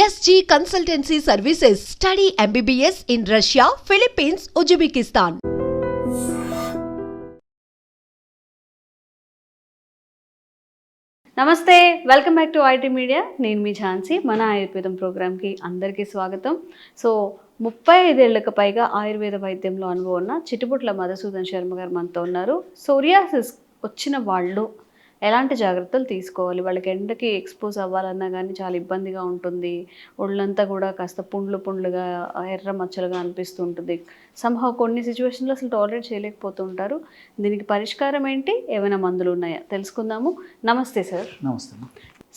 SG Consultancy Services. Study MBBS in Russia, Philippines, Uzbekistan. నమస్తే, welcome back to IT media. నేను మీ ఝాన్సీ. మన ఆయుర్వేదం ప్రోగ్రామ్కి అందరికీ స్వాగతం. సో 35 ఏళ్లకు పైగా ఆయుర్వేద వైద్యంలో అనుభవం ఉన్న చిటిపుట్ల మధుసూదన్ శర్మ గారు మనతో ఉన్నారు. సోరియాసిస్ వచ్చిన వాళ్ళు ఎలాంటి జాగ్రత్తలు తీసుకోవాలి? వాళ్ళకి ఎండకి ఎక్స్పోజ్ అవ్వాలన్నా కానీ చాలా ఇబ్బందిగా ఉంటుంది. ఒళ్ళంతా కూడా కాస్త పుండ్లుగా ఎర్ర మచ్చలుగా అనిపిస్తూ ఉంటుంది. సంహౌ కొన్ని సిచ్యువేషన్లో అసలు టాలరేట్ చేయలేకపోతుంటారు. దీనికి పరిష్కారం ఏంటి? ఏమైనా మందులు ఉన్నాయా తెలుసుకుందాము. నమస్తే సార్. నమస్తే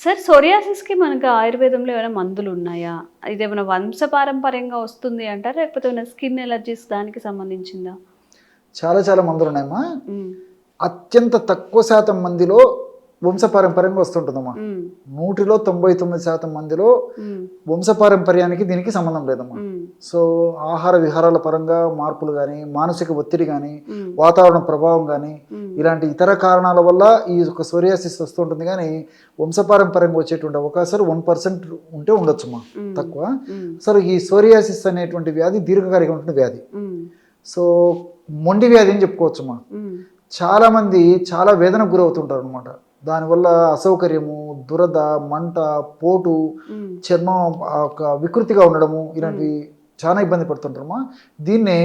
సార్, సోరియాసిస్కి మనకు ఆయుర్వేదంలో ఏమైనా మందులు ఉన్నాయా? ఇదేమైనా వంశపారంపర్యంగా వస్తుంది అంటారా, లేకపోతే ఏమైనా స్కిన్ ఎలర్జీస్ దానికి సంబంధించిందా? చాలా మందులు ఉన్నాయమ్మా. అత్యంత తక్కువ శాతం మందిలో వంశపారంపర్యంగా వస్తుంటుందమ్మా. 100లో 99% మందిలో వంశపారంపర్యానికి దీనికి సంబంధం లేదమ్మా. సో ఆహార విహారాల పరంగా మార్పులు కానీ, మానసిక ఒత్తిడి కానీ, వాతావరణ ప్రభావం కానీ, ఇలాంటి ఇతర కారణాల వల్ల ఈ యొక్క సోరియాసిస్ వస్తుంటుంది. కానీ వంశపారంపర్యంగా వచ్చేటువంటి అవకాశాలు 1% ఉంటే ఉండొచ్చుమా, తక్కువ. అసలు ఈ సోరియాసిస్ అనేటువంటి వ్యాధి దీర్ఘకాలికమైనటువంటి వ్యాధి. సో మొండి వ్యాధి అని చెప్పుకోవచ్చుమా. చాలామంది చాలా వేదనకు గురవుతుంటారు అనమాట. దానివల్ల అసౌకర్యము, దురద, మంట, పోటు, చర్మం వికృతిగా ఉండడము, ఇలాంటివి చాలా ఇబ్బంది పడుతుంటారమ్మా. దీన్నే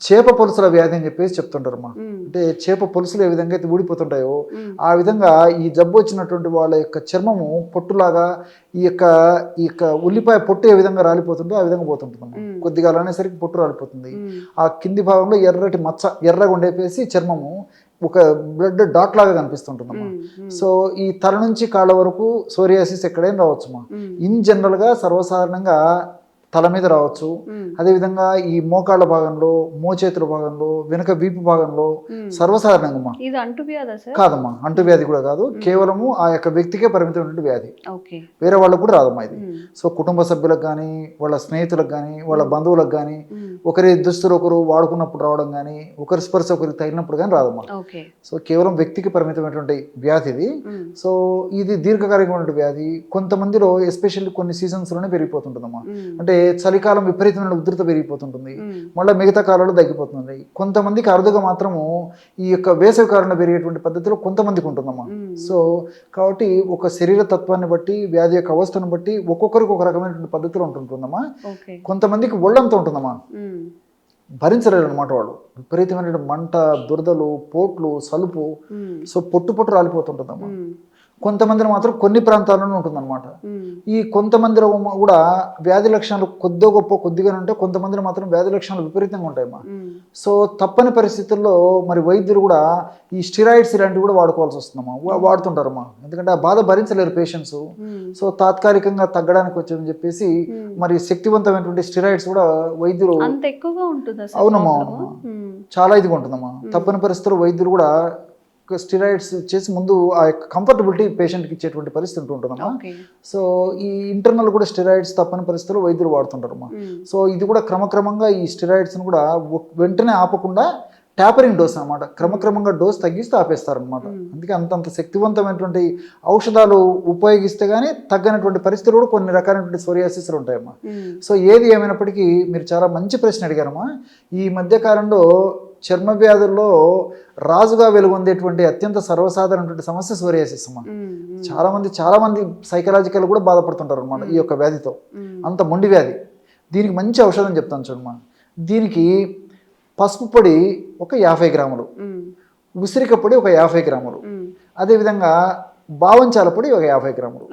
చేప పొలుసుల వ్యాధి అని చెప్పేసి చెప్తుంటారమ్మా. అంటే చేప పొలుసులు ఏ విధంగా అయితే ఊడిపోతుంటాయో ఆ విధంగా ఈ జబ్బు వచ్చినటువంటి వాళ్ళ యొక్క చర్మము పొట్టులాగా ఈ యొక్క ఉల్లిపాయ పొట్టు ఏ విధంగా రాలిపోతుందో ఆ విధంగా పోతుంటుందమ్మా. కొద్దిగా అనేసరికి పొట్టు రాలిపోతుంది. ఆ కింది భాగంలో ఎర్రటి మచ్చ ఎర్రగా ఉండేపేసి చర్మము ఒక బ్లడ్ డాట్ లాగా కనిపిస్తుంటుందమ్మా. సో ఈ తల నుంచి కాళ్ళ వరకు సోరియాసిస్ ఎక్కడైనా రావచ్చుమా. ఇన్ జనరల్గా సర్వసాధారణంగా తల మీద రావచ్చు. అదేవిధంగా ఈ మోకాళ్ళ భాగంలో, మోచేతుల భాగంలో, వెనుక వీపు భాగంలో సర్వసాధారణంగా. ఇది అంటువ్యాధా సార్? కాదమ్మా, అంటువ్యాధి కూడా కాదు. కేవలము ఆ యొక్క వ్యక్తికే పరిమితమైనటువంటి వ్యాధి. వేరే వాళ్ళకు కూడా రాదమ్మా ఇది. సో కుటుంబ సభ్యులకు కానీ, వాళ్ళ స్నేహితులకు కానీ, వాళ్ళ బంధువులకు కానీ, ఒకరి దుస్తులు ఒకరు వాడుకున్నప్పుడు రావడం కానీ, ఒకరి స్పర్శ ఒకరికి తగిలినప్పుడు కానీ రాదమ్మా. సో కేవలం వ్యక్తికి పరిమితమైనటువంటి వ్యాధి ఇది. సో ఇది దీర్ఘకాలికమైనటువంటి వ్యాధి. కొంతమందిలో ఎస్పెషల్లీ కొన్ని సీజన్స్లోనే పెరిగిపోతుంటుందమ్మా. అంటే చలికాలం విపరీతమైన ఉధృత పెరిగిపోతుంటుంది, మళ్ళీ మిగతా కాలంలో తగ్గిపోతుంది. కొంతమందికి అరుదుగా మాత్రము ఈ యొక్క వేసవి కాలంలో పెరిగేటువంటి పద్ధతిలో కొంతమందికి ఉంటుందమ్మా. సో కాబట్టి ఒక శరీర తత్వాన్ని బట్టి, వ్యాధి యొక్క అవస్థను బట్టి ఒక్కొక్కరికి ఒక రకమైనటువంటి పద్ధతిలో ఉంటుందమ్మా. కొంతమందికి ఒళ్ళంతా ఉంటుందమ్మా, భరించలేరు అనమాట వాళ్ళు. విపరీతమైన మంట, దురదలు, పోట్లు, సలుపు, సో పొట్టు రాలిపోతుంటుందమ్మా. కొంతమందిలో మాత్రం కొన్ని ప్రాంతాల్లోనే ఉంటుందన్నమాట. ఈ కొంతమందిలో కూడా వ్యాధి లక్షణాలు కొద్దిగా ఉంటే, కొంతమందిలో మాత్రం వ్యాధి లక్షణాలు విపరీతంగా ఉంటాయమ్మా. సో తప్పని పరిస్థితుల్లో మరి వైద్యులు కూడా ఈ స్టిరాయిడ్స్ ఇలాంటివి కూడా వాడుకోవాల్సి వస్తుందమ్మా, వాడుతుంటారమ్మా. ఎందుకంటే ఆ బాధ భరించలేరు పేషెంట్స్. సో తాత్కాలికంగా తగ్గడానికి వచ్చని చెప్పేసి మరి శక్తివంతమైనటువంటి స్టిరాయిడ్స్ కూడా వైద్యులు అవునమ్మా, చాలా ఇదిగా ఉంటుందమ్మా. తప్పని పరిస్థితుల్లో వైద్యులు కూడా స్టిరాయిడ్స్ చేసి ముందు ఆ యొక్క కంఫర్టబిలిటీ పేషెంట్కి ఇచ్చేటువంటి పరిస్థితి ఉంటుందమ్మా. సో ఈ ఇంటర్నల్ కూడా స్టిరాయిడ్స్ తప్పని పరిస్థితుల్లో వైద్యులు వాడుతుంటారమ్మా. సో ఇది కూడా క్రమక్రమంగా ఈ స్టిరాయిడ్స్ని కూడా వెంటనే ఆపకుండా ట్యాపరింగ్ డోస్ అనమాట, క్రమక్రమంగా డోస్ తగ్గిస్తే ఆపేస్తారనమాట. అందుకే అంతంత శక్తివంతమైనటువంటి ఔషధాలు ఉపయోగిస్తే కానీ తగ్గనటువంటి పరిస్థితులు కూడా కొన్ని రకాలైనటువంటి సోరియాసిస్లు ఉంటాయమ్మా. సో ఏది ఏమైనప్పటికీ మీరు చాలా మంచి ప్రశ్న అడిగారమ్మా. ఈ మధ్య కాలంలో చర్మ వ్యాధుల్లో రాజుగా వెలుగొందేటువంటి అత్యంత సర్వసాధారణటువంటి సమస్య సోరియాసిస్ అమ్మా. చాలా మంది సైకలాజికల్ కూడా బాధపడుతుంటారు అనమాట ఈ యొక్క వ్యాధితో. అంత మొండి వ్యాధి. దీనికి మంచి ఔషధం చెప్తాను చూడమ్మా. దీనికి పసుపు పొడి ఒక 50 గ్రాములు, ఉసిరిక పొడి ఒక 50 గ్రాములు, అదేవిధంగా బావంచాల పొడి ఒక 50 గ్రాములు.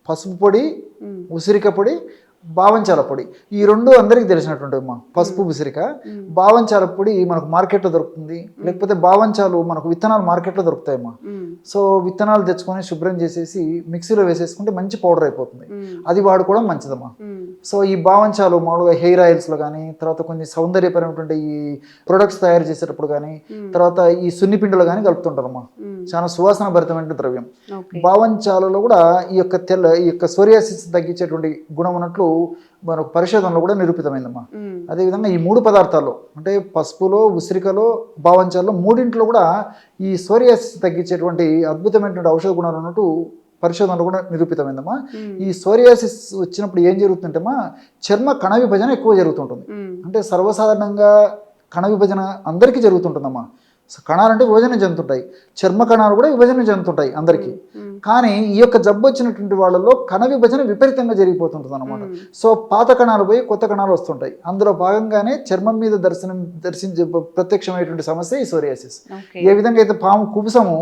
పసుపు పొడి, ఉసిరిక పొడి, బావంచాల పొడి, ఈ రెండు అందరికీ తెలిసినటువంటి అమ్మా. పసుపు, ఉసిరిక. బావంచాల పొడి మనకు మార్కెట్లో దొరుకుతుంది, లేకపోతే బావంచాలు మనకు విత్తనాలు మార్కెట్లో దొరుకుతాయమ్మా. సో విత్తనాలు తెచ్చుకొని శుభ్రం చేసేసి మిక్సీలో వేసేసుకుంటే మంచి పౌడర్ అయిపోతుంది. అది వాడుకోవడం మంచిదమ్మా. సో ఈ బావంచాలు మామూలుగా హెయిర్ ఆయిల్స్లో కానీ, తర్వాత కొన్ని సౌందర్యపరమైనటువంటి ఈ ప్రొడక్ట్స్ తయారు చేసేటప్పుడు కానీ, తర్వాత ఈ సున్నిపిండిలో కానీ కలుపుతుంటారమ్మా. చాలా సువాసన భరితమైన ద్రవ్యం. బావంచాలలో కూడా ఈ యొక్క సోరియాసిస్ తగ్గించేటువంటి గుణం ఉన్నట్లు మనకు పరిశోధనలో కూడా నిరూపితమైందమ్మా. అదేవిధంగా ఈ 3 పదార్థాల్లో అంటే పసుపులో, ఉసిరికలో, బావంచాల్లో మూడింట్లో కూడా ఈ సోరియాసిస్ తగ్గించేటువంటి అద్భుతమైనటువంటి ఔషధ గుణాలు ఉన్నట్టు పరిశోధనలు కూడా నిరూపితమైందమ్మా. ఈ సోరియాసిస్ వచ్చినప్పుడు ఏం జరుగుతుందంటేమా చర్మ కణ విభజన ఎక్కువ జరుగుతుంటుంది. అంటే సర్వసాధారణంగా కణ విభజన అందరికీ జరుగుతుంటుందమ్మా. కణాలంటే విభజన చెందుతుంటాయి, చర్మ కణాలు కూడా విభజన చెందుతుంటాయి అందరికీ. కానీ ఈ యొక్క జబ్బు వచ్చినటువంటి వాళ్ళలో కణ విభజన విపరీతంగా జరిగిపోతుంటుంది అనమాట. సో పాత కణాలు పోయి కొత్త కణాలు వస్తుంటాయి. అందులో భాగంగానే చర్మం మీద దర్శించే ప్రత్యక్షమైనటువంటి సమస్య ఈ సోరియాసిస్. ఏ విధంగా అయితే పాము కుబుసము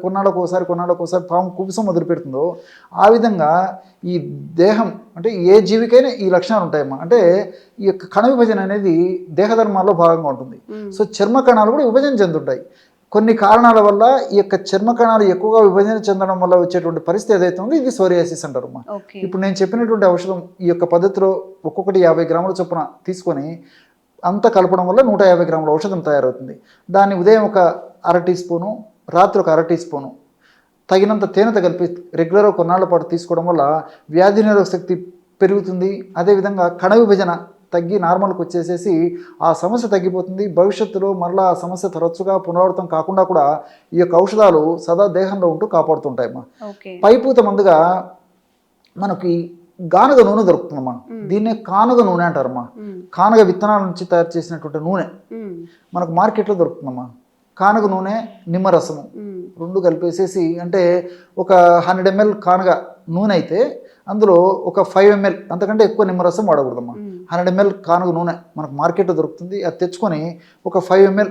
కొన్నాళ్ళకు ఒకసారి పాము కుబుసం వదిలిపెడుతుందో ఆ విధంగా ఈ దేహం అంటే ఏ జీవికైనా ఈ లక్షణాలు ఉంటాయమ్మా. అంటే ఈ యొక్క కణ విభజన అనేది దేహధర్మాల్లో భాగంగా ఉంటుంది. సో చర్మ కణాలు కూడా విభజన చెందుంటాయి. కొన్ని కారణాల వల్ల ఈ యొక్క చర్మ కణాలు ఎక్కువగా విభజన చెందడం వల్ల వచ్చేటువంటి పరిస్థితి ఏదైతే ఉందో ఇది సోరియాసిస్ అంటారు అమ్మా. ఇప్పుడు నేను చెప్పినటువంటి ఔషధం ఈ యొక్క పద్ధతిలో ఒక్కొక్కటి 50 గ్రాముల చొప్పున తీసుకొని అంతా కలపడం వల్ల 150 గ్రాముల ఔషధం తయారవుతుంది. దాన్ని ఉదయం ఒక 1/2 టీ స్పూను, రాత్రి ఒక 1/2 టీ స్పూను తగినంత తేనెతో కలిపి రెగ్యులర్గా కొన్నాళ్ల పాటు తీసుకోవడం వల్ల వ్యాధి నిరోధక శక్తి పెరుగుతుంది. అదేవిధంగా కణ విభజన తగ్గి నార్మల్కి వచ్చేసేసి ఆ సమస్య తగ్గిపోతుంది. భవిష్యత్తులో మరలా ఆ సమస్య తరచుగా పునరావృతం కాకుండా కూడా ఈ యొక్క ఔషధాలు సదా దేహంలో ఉంటూ కాపాడుతుంటాయమ్మా. పైపూత మందుగా మనకి గానుగ నూనె దొరుకుతుందమ్మా. దీన్నే కానుగ నూనె అంటారమ్మా. కానుగ విత్తనాల నుంచి తయారు చేసినటువంటి నూనె మనకు మార్కెట్లో దొరుకుతుందమ్మా. కానుగ నూనె, నిమ్మరసము రెండు కలిపేసేసి అంటే ఒక 100 ml కానుగ నూనె అయితే అందులో ఒక 5 ml అంతకంటే ఎక్కువ నిమ్మరసం వాడకూడదమ్మా. 100 ml కానుగ నూనె మనకు మార్కెట్లో దొరుకుతుంది. అది తెచ్చుకొని ఒక 5 ml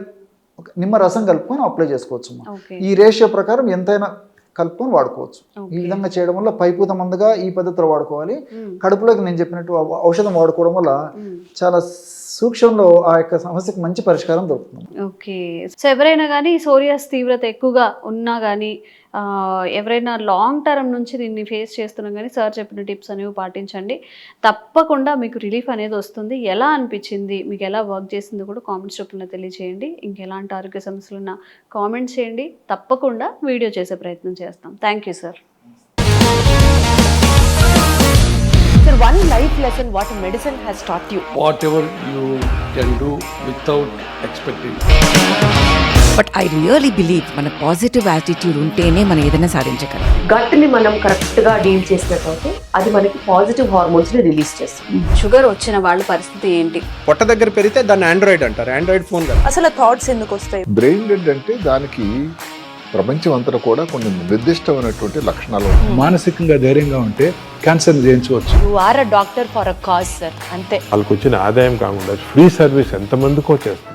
నిమ్మరసం కలుపుకొని అప్లై చేసుకోవచ్చు. ఈ రేషియో ప్రకారం ఎంతైనా కలుపుకొని వాడుకోవచ్చు. ఈ విధంగా చేయడం వల్ల పైపూత మందుగా ఈ పద్ధతిలో వాడుకోవాలి. కడుపులోకి నేను చెప్పినట్టు ఔషధం వాడుకోవడం వల్ల చాలా సూక్ష్మంలో ఆ యొక్క సమస్యకు మంచి పరిష్కారం దొరుకుతుంది. ఓకే. సో ఎవరైనా కానీ సోరియాసిస్ తీవ్రత ఎక్కువగా ఉన్నా కానీ ఎవరైనా లాంగ్ టర్మ్ నుంచి దీన్ని ఫేస్ చేస్తున్నా కానీ సార్ చెప్పిన టిప్స్ అనేవి పాటించండి. తప్పకుండా మీకు రిలీఫ్ అనేది వస్తుంది. ఎలా అనిపించింది, మీకు ఎలా వర్క్ చేసింది కూడా కామెంట్స్ రూపంలో తెలియజేయండి. ఇంకెలాంటి ఆరోగ్య సమస్యలు ఉన్నా కామెంట్స్ చేయండి. తప్పకుండా వీడియో చేసే ప్రయత్నం చేస్తాం. Thank you sir. Sir, one life lesson what medicine has taught you. Whatever you can do without expecting. But I really believe మన పాజిటివ్ యాటిట్యూడ్ ఉంటేనే మనం ఏదైనా సాధించగలం. గట్ని మనం కరెక్ట్గా డీల్ చేసినట్లయితే అది మనకి పాజిటివ్ హార్మోన్స్ని రిలీజ్ చేస్తుంది. షుగర్ వచ్చిన వాళ్ళ పరిస్థితి ఏంటి? పొట్ట దగ్గర పెరిగితే దాన్ని ఆండ్రాయిడ్ అంటారు. ఆండ్రాయిడ్ ఫోన్ కదా. అసలు థాట్స్ ఎందుకు వస్తాయి? బ్రెయిన్ డెడ్ అంటే దానికి ప్రపంచం అంతా కూడా కొన్ని నిర్దిష్టమైనటువంటి లక్షణాలు. మానసికంగా ధైర్యంగా ఉంటే క్యాన్సర్ జయించవచ్చు. You are a doctor for a cause sir. అంతే. వాళ్ళకి వచ్చిన ఆదాయం కాకుండా ఫ్రీ సర్వీస్ ఎంతమందికో చేస్తారు.